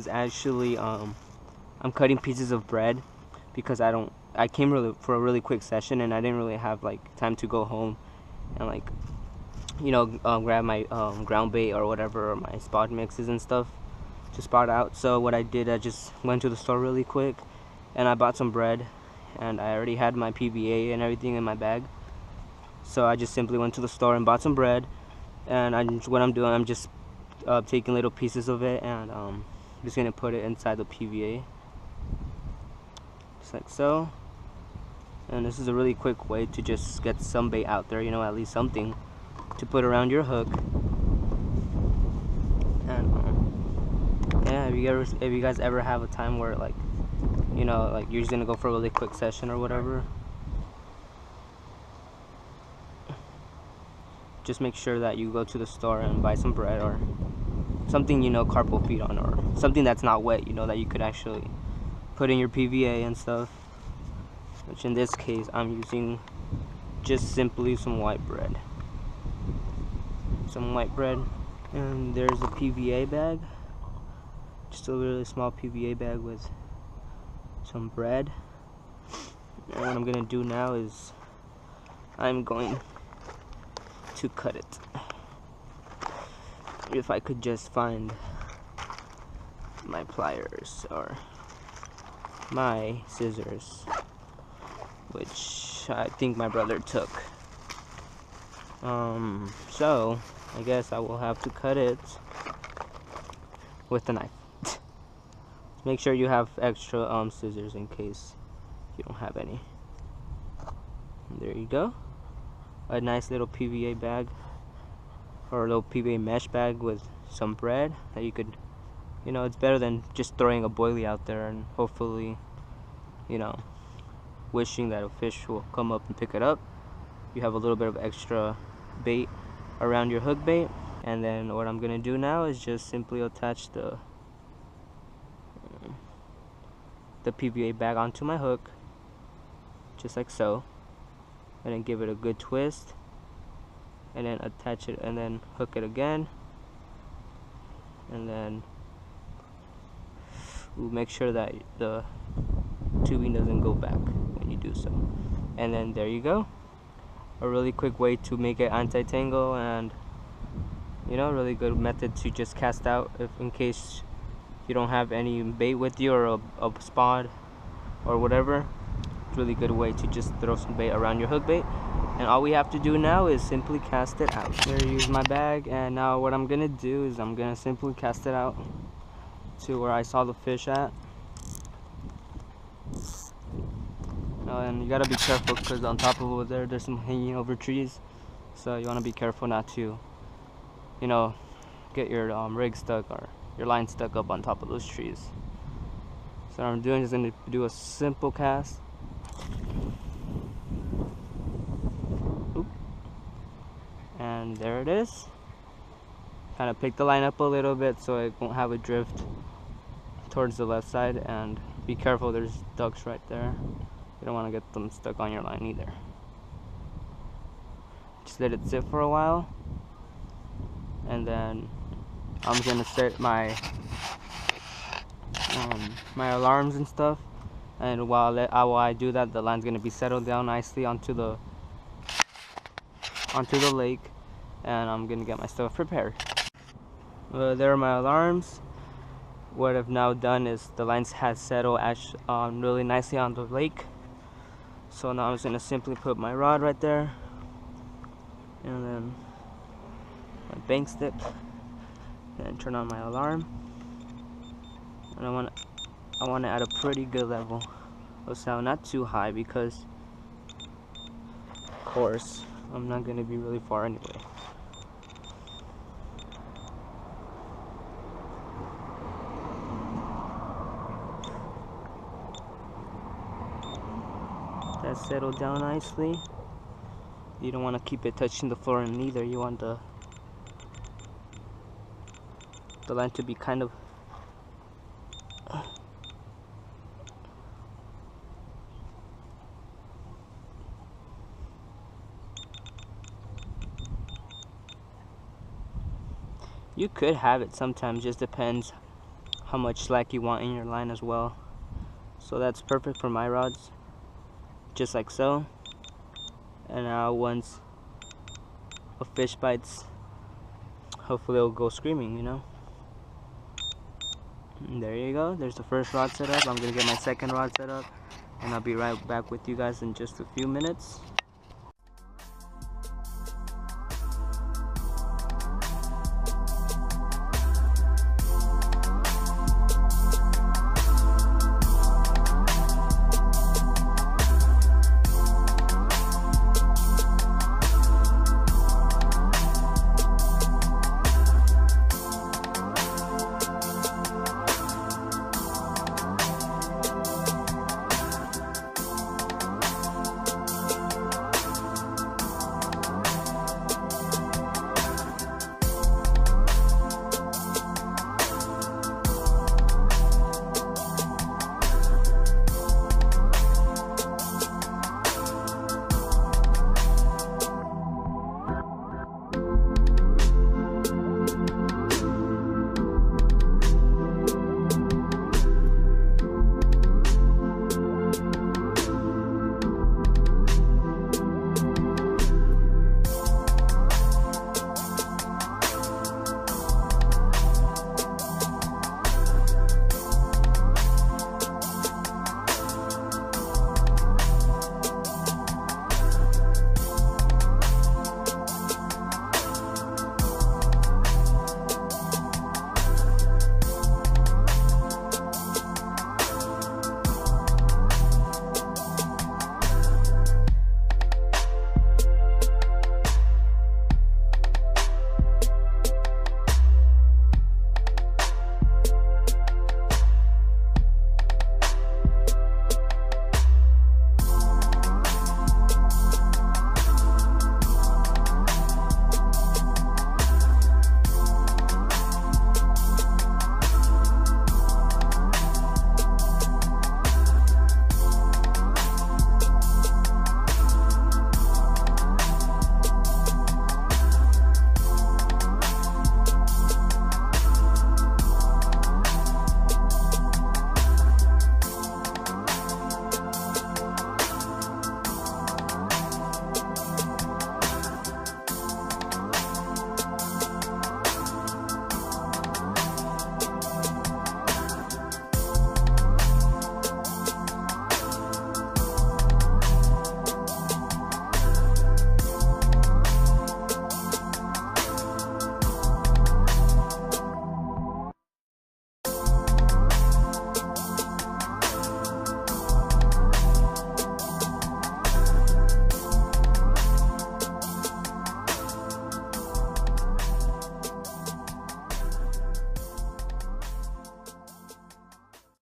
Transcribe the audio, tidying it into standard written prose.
actually I'm cutting pieces of bread because I came for a really quick session, and I didn't really have like time to go home and like grab my ground bait or whatever, or my spot mixes and stuff to spot out. So what I did, I just went to the store really quick and I bought some bread, and I already had my PVA and everything in my bag. So I just simply went to the store and bought some bread, and what I'm doing, I'm just taking little pieces of it, and just gonna put it inside the PVA, just like so. And this is a really quick way to just get some bait out there, at least something to put around your hook. And yeah, if you guys ever have a time where like you're just gonna go for a really quick session or whatever, just make sure that you go to the store and buy some bread or something carp will feed on, or something that's not wet, that you could actually put in your PVA and stuff, which in this case I'm using just simply some white bread. And there's a PVA bag, just a really small PVA bag with some bread. And what I'm gonna do now is I'm going to cut it. If I could just find my pliers or my scissors, which I think my brother took. So I guess I will have to cut it with the knife. Make sure you have extra scissors in case you don't have any. And there you go. A nice little PVA bag, or a little PVA mesh bag with some bread that you could, it's better than just throwing a boilie out there and hopefully, wishing that a fish will come up and pick it up. You have a little bit of extra bait around your hook bait. And then what I'm gonna do now is just simply attach the PVA bag onto my hook, just like so, and then give it a good twist, and then attach it, and then hook it again, and then make sure that the tubing doesn't go back when you do so. And then there you go, a really quick way to make it anti-tangle, and really good method to just cast out if in case you don't have any bait with you, or a spot or whatever. Really good way to just throw some bait around your hook bait. And all we have to do now is simply cast it out. Here, use my bag, and now what I'm gonna do is I'm gonna simply cast it out to where I saw the fish at. And you gotta be careful because on top of over there's some hanging over trees, so you want to be careful not to get your rig stuck or your line stuck up on top of those trees. So what I'm doing is going to do a simple cast. Oop. And there it is. Kind of pick the line up a little bit so it won't have a drift towards the left side, and be careful, there's ducks right there. You don't want to get them stuck on your line either. Just let it sit for a while, and then I'm gonna set my my alarms and stuff, and while I do that, the line's gonna be settled down nicely onto the lake, and I'm gonna get my stuff prepared. There are my alarms. What I've now done is the lines has settled really nicely on the lake. So now I'm just gonna simply put my rod right there, and then my bank stick, and turn on my alarm. And I want it at a pretty good level of sound, not too high, because of course I'm not gonna be really far anyway. That settled down nicely. You don't want to keep it touching the floor, and neither you want the line to be kind of you could have it sometimes, just depends how much slack you want in your line as well. So that's perfect for my rods, just like so. And now once a fish bites, hopefully it'll go screaming, you know. And there you go, there's the first rod set up. I'm gonna get my second rod set up, and I'll be right back with you guys in just a few minutes.